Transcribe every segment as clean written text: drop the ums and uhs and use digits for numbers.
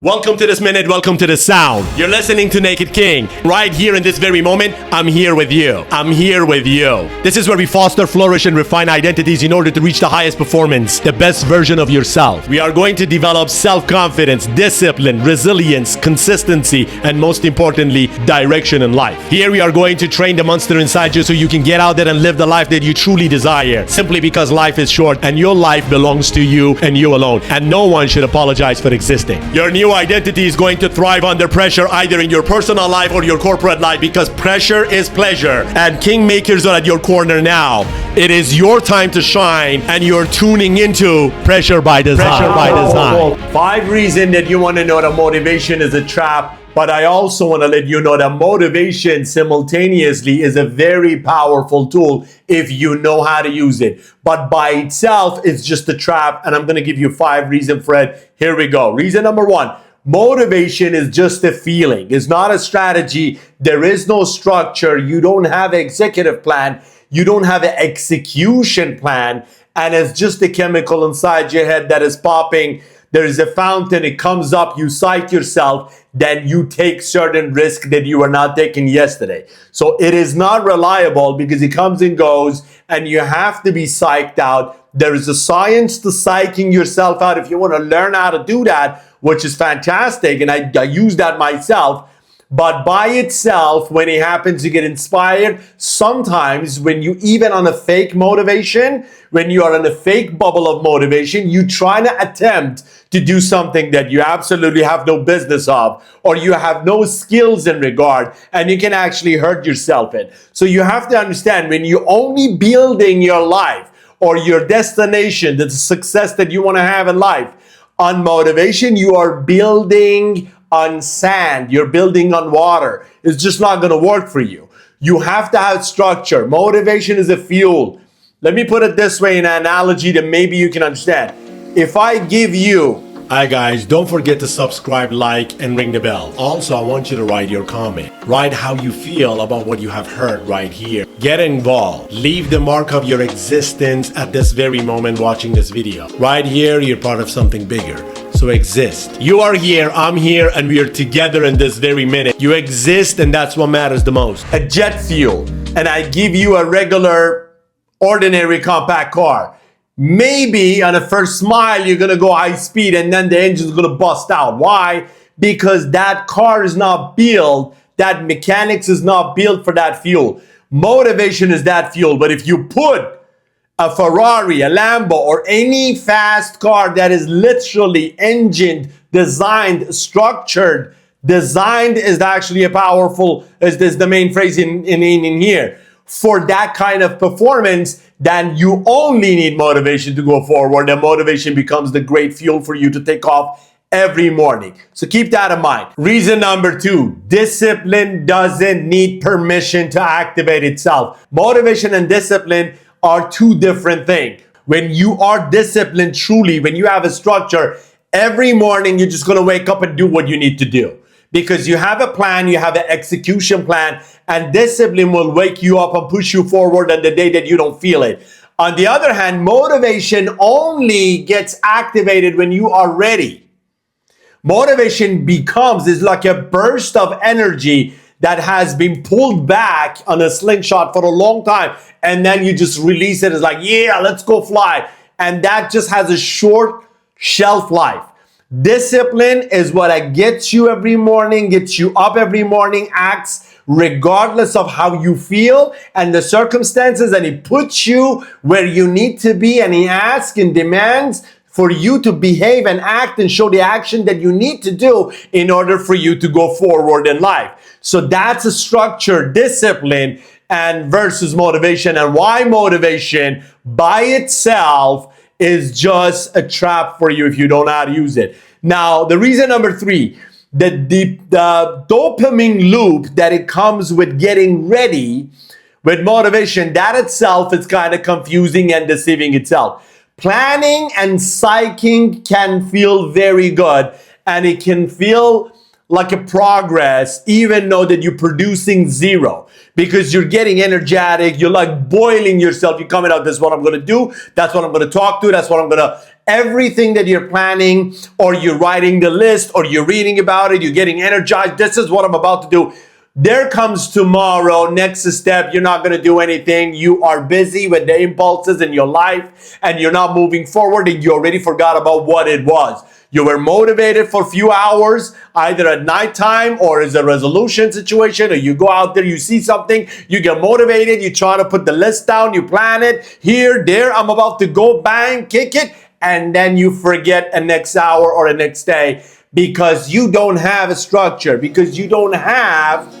Welcome to this minute, welcome to the sound. You're listening to Naked King. Right here in this very moment, I'm here with you. I'm here with you. This is where we foster, flourish, and refine identities in order to reach the highest performance, the best version of yourself. We are going to develop self-confidence, discipline, resilience, consistency, and most importantly, direction in life. Here we are going to train the monster inside you so you can get out there and live the life that you truly desire. Simply because life is short and your life belongs to you and you alone. And no one should apologize for existing. Your new identity is going to thrive under pressure, either in your personal life or your corporate life, because pressure is pleasure and kingmakers are at your corner now. It is your time to shine and you're tuning into Pressure by Design. 5 reasons that you want to know that motivation is a trap, but I also want to let you know that motivation simultaneously is a very powerful tool if you know how to use it. But by itself, it's just a trap, and I'm going to give you 5 reasons for it. Here we go. Reason number 1. Motivation is just a feeling. It's not a strategy. There is no structure. You don't have an executive plan. You don't have an execution plan. And it's just a chemical inside your head that is popping. There is a fountain. It comes up. You psych yourself. Then you take certain risk that you were not taking yesterday. So it is not reliable because it comes and goes. And you have to be psyched out. There is a science to psyching yourself out if you want to learn how to do that, which is fantastic, and I use that myself. But by itself, when it happens, you get inspired. Sometimes when you even on a fake motivation, when you are in a fake bubble of motivation, you try to attempt to do something that you absolutely have no business of, or you have no skills in regard, and you can actually hurt yourself in. So you have to understand, when you're only building your life or your destination, the success that you want to have in life, on motivation, you are building on sand. You're building on water. It's just not going to work for you. You have to have structure. Motivation is a fuel. Let me put it this way in an analogy that maybe you can understand. If I give you... Hi guys, don't forget to subscribe, like, and ring the bell. Also, I want you to write your comment. Write how you feel about what you have heard right here. Get involved. Leave the mark of your existence at this very moment watching this video. Right here, you're part of something bigger. So exist. You are here, I'm here, and we are together in this very minute. You exist, and that's what matters the most. A jet fuel, and I give you a regular, ordinary compact car. Maybe on the first mile, you're going to go high speed and then the engine's going to bust out. Why? Because that car is not built, that mechanics is not built for that fuel. Motivation is that fuel. But if you put a Ferrari, a Lambo, or any fast car that is literally engined, designed, structured, designed is actually a powerful, is the main phrase in here. For that kind of performance, then you only need motivation to go forward, and motivation becomes the great fuel for you to take off every morning. So keep that in mind. Reason number 2, discipline doesn't need permission to activate itself. Motivation and discipline are 2 different things. When you are disciplined truly, when you have a structure, every morning you're just going to wake up and do what you need to do. Because you have a plan, you have an execution plan, and discipline will wake you up and push you forward on the day that you don't feel it. On the other hand, motivation only gets activated when you are ready. Motivation is like a burst of energy that has been pulled back on a slingshot for a long time, and then you just release it. It's like, yeah, let's go fly. And that just has a short shelf life. Discipline is what gets you every morning, gets you up every morning, acts regardless of how you feel and the circumstances, and it puts you where you need to be, and he asks and demands for you to behave and act and show the action that you need to do in order for you to go forward in life. So that's a structure, discipline, and versus motivation. And why motivation by itself is just a trap for you if you don't know how to use it. Now, the reason number 3, the dopamine loop that it comes with getting ready with motivation, that itself is kind of confusing and deceiving itself. Planning and psyching can feel very good, and it can feel like a progress, even though that you're producing 0, because you're getting energetic, you're like boiling yourself, you're coming out, this is what I'm going to do, that's what I'm going to talk to, that's what I'm going to everything that you're planning, or you're writing the list, or you're reading about it, you're getting energized. This is what I'm about to do. There comes tomorrow, next step, you're not going to do anything. You are busy with the impulses in your life and you're not moving forward, and you already forgot about what it was. You were motivated for a few hours, either at nighttime or as a resolution situation, or you go out there, you see something, you get motivated, you try to put the list down, you plan it, here, there, I'm about to go, bang, kick it, and then you forget a next hour or a next day because you don't have a structure, because you don't have...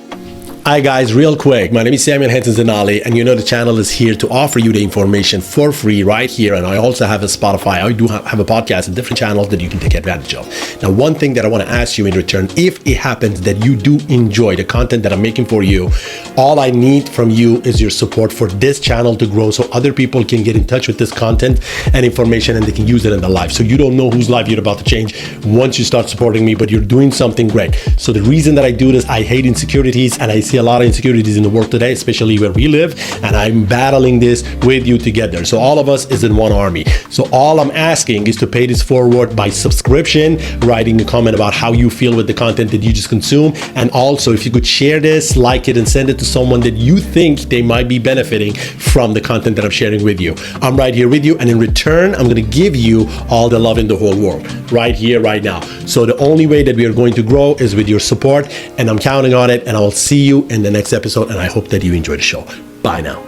Hi guys, real quick, my name is Samuel Henson Zanali, and you know the channel is here to offer you the information for free right here, and I also have a Spotify. I do have a podcast and different channels that you can take advantage of. Now, one thing that I want to ask you in return, if it happens that you do enjoy the content that I'm making for you, all I need from you is your support for this channel to grow so other people can get in touch with this content and information and they can use it in their life. So you don't know whose life you're about to change once you start supporting me, but you're doing something great. So the reason that I do this, I hate insecurities, and I see a lot of insecurities in the world today, especially where we live, and I'm battling this with you together. So all of us is in one army. So all I'm asking is to pay this forward by subscription, writing a comment about how you feel with the content that you just consume, and also if you could share this, like it, and send it to someone that you think they might be benefiting from the content that I'm sharing with you. I'm right here with you, and in return, I'm going to give you all the love in the whole world, right here, right now. So the only way that we are going to grow is with your support, and I'm counting on it, and I will see you in the next episode, and I hope that you enjoy the show. Bye now.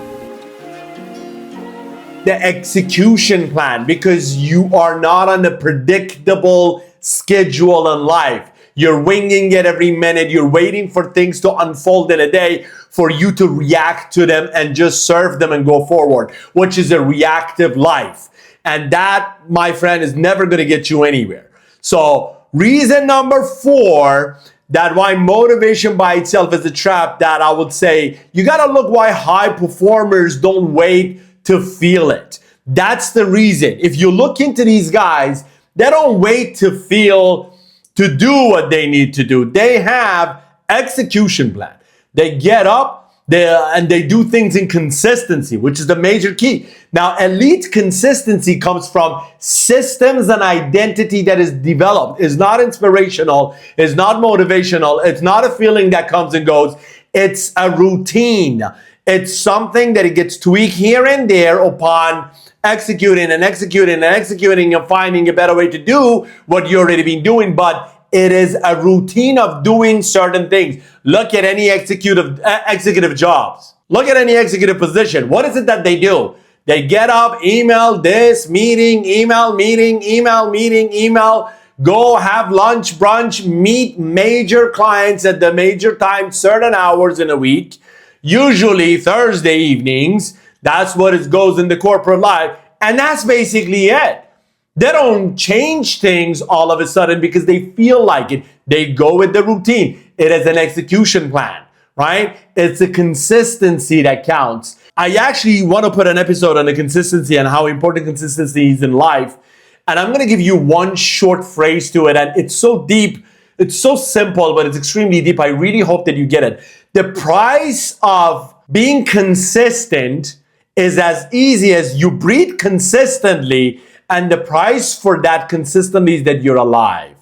The execution plan, because you are not on a predictable schedule in life. You're winging it every minute. You're waiting for things to unfold in a day for you to react to them and just serve them and go forward, which is a reactive life. And that, my friend, is never going to get you anywhere. So reason number 4, that why motivation by itself is a trap, that I would say you got to look why high performers don't wait to feel it. That's the reason. If you look into these guys, they don't wait to feel to do what they need to do. They have execution plan. They get up and they do things in consistency, which is the major key. Now, elite consistency comes from systems and identity that is developed. It's not inspirational. It's not motivational. It's not a feeling that comes and goes. It's a routine. It's something that it gets tweaked here and there upon executing and executing and executing and finding a better way to do what you already been doing. But it is a routine of doing certain things. Look at any executive jobs. Look at any executive position. What is it that they do? They get up, email this, meeting, email, meeting, email, meeting, email, go have lunch, brunch, meet major clients at the major time, certain hours in a week, usually Thursday evenings. That's what it goes in the corporate life. And that's basically it. They don't change things all of a sudden because they feel like it. They go with the routine. It is an execution plan, right? It's the consistency that counts. I actually want to put an episode on the consistency and how important consistency is in life. And I'm going to give you one short phrase to it. And it's so deep. It's so simple, but it's extremely deep. I really hope that you get it. The price of being consistent is as easy as you breathe consistently, and the price for that consistently is that you're alive.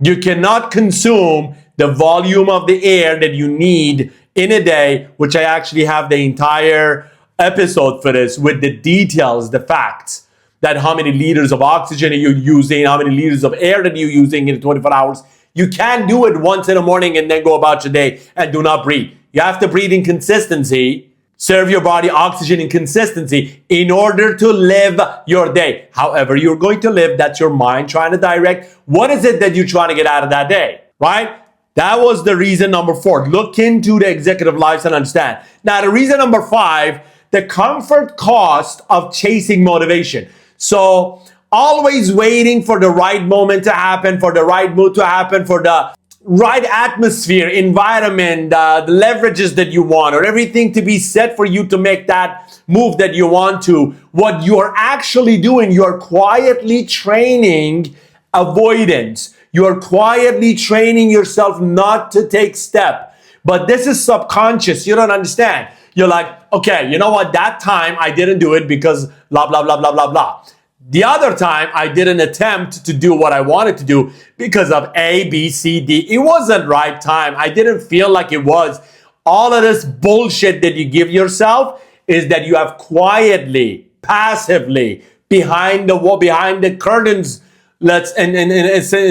You cannot consume the volume of the air that you need in a day, which I actually have the entire episode for this with the details, the facts, that how many liters of oxygen are you using, how many liters of air that you're using in 24 hours. You can't do it once in the morning and then go about your day and do not breathe. You have to breathe in consistency. Serve your body oxygen in consistency in order to live your day. However you're going to live, that's your mind trying to direct. What is it that you're trying to get out of that day, right? That was the reason number 4. Look into the executive lives and understand. Now, the reason number 5, the comfort cost of chasing motivation. So always waiting for the right moment to happen, for the right mood to happen, for the right atmosphere, environment, the leverages that you want, or everything to be set for you to make that move that you want to. What you're actually doing, you're quietly training avoidance. You're quietly training yourself not to take step. But this is subconscious. You don't understand. You're like, okay, you know what? That time I didn't do it because blah, blah, blah, blah, blah, blah. The other time, I didn't attempt to do what I wanted to do because of A, B, C, D. It wasn't right time. I didn't feel like it was. All of this bullshit that you give yourself is that you have quietly, passively, behind the wall, behind the curtains, in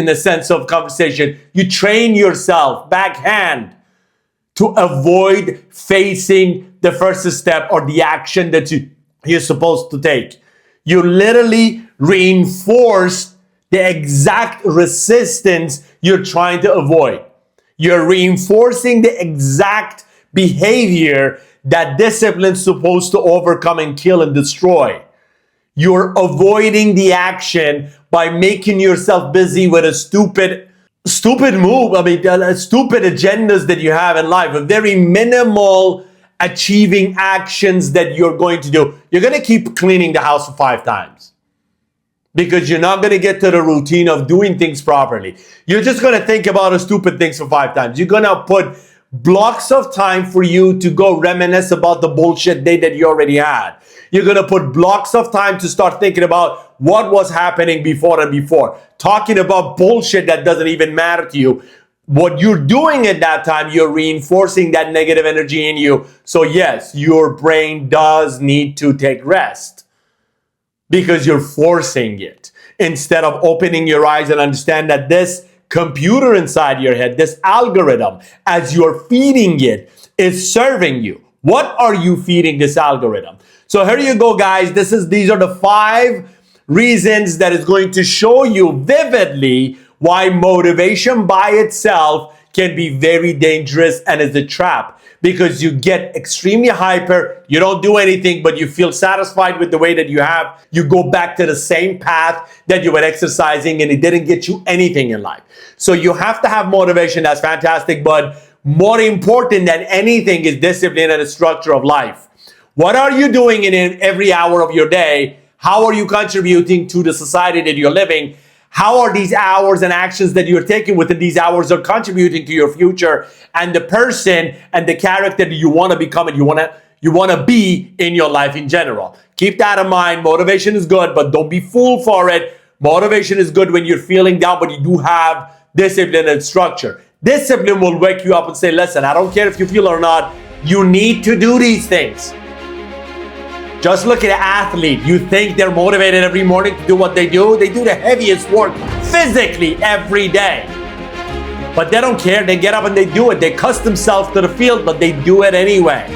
a sense of conversation, you train yourself backhand to avoid facing the first step or the action that you're supposed to take. You literally reinforce the exact resistance you're trying to avoid. You're reinforcing the exact behavior that discipline's supposed to overcome and kill and destroy. You're avoiding the action by making yourself busy with a stupid move. Stupid agendas that you have in life, a very minimal achieving actions that you're going to do. You're going to keep cleaning the house 5 times because you're not going to get to the routine of doing things properly. You're just going to think about a stupid things for 5 times. You're going to put blocks of time for you to go reminisce about the bullshit day that you already had. You're going to put blocks of time to start thinking about what was happening before and before. Talking about bullshit that doesn't even matter to you. What you're doing at that time, you're reinforcing that negative energy in you. So yes, your brain does need to take rest because you're forcing it instead of opening your eyes and understand that this computer inside your head, this algorithm, as you're feeding it, is serving you. What are you feeding this algorithm? So here you go, guys. These are the 5 reasons that is going to show you vividly why motivation by itself can be very dangerous and is a trap, because you get extremely hyper, you don't do anything, but you feel satisfied with the way that you have. You go back to the same path that you were exercising and it didn't get you anything in life. So you have to have motivation. That's fantastic, but more important than anything is discipline and the structure of life. What are you doing in every hour of your day? How are you contributing to the society that you're living? How are these hours and actions that you're taking within these hours are contributing to your future and the person and the character that you want to become and you want to be in your life in general? Keep that in mind. Motivation is good, but don't be fooled for it. Motivation is good when you're feeling down, but you do have discipline and structure. Discipline will wake you up and say, listen, I don't care if you feel or not, you need to do these things. Just look at an athlete. You think they're motivated every morning to do what they do? They do the heaviest work physically every day. But they don't care. They get up and they do it. They cuss themselves to the field, but they do it anyway.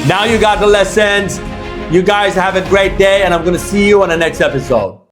Now you got the lessons. You guys have a great day, and I'm going to see you on the next episode.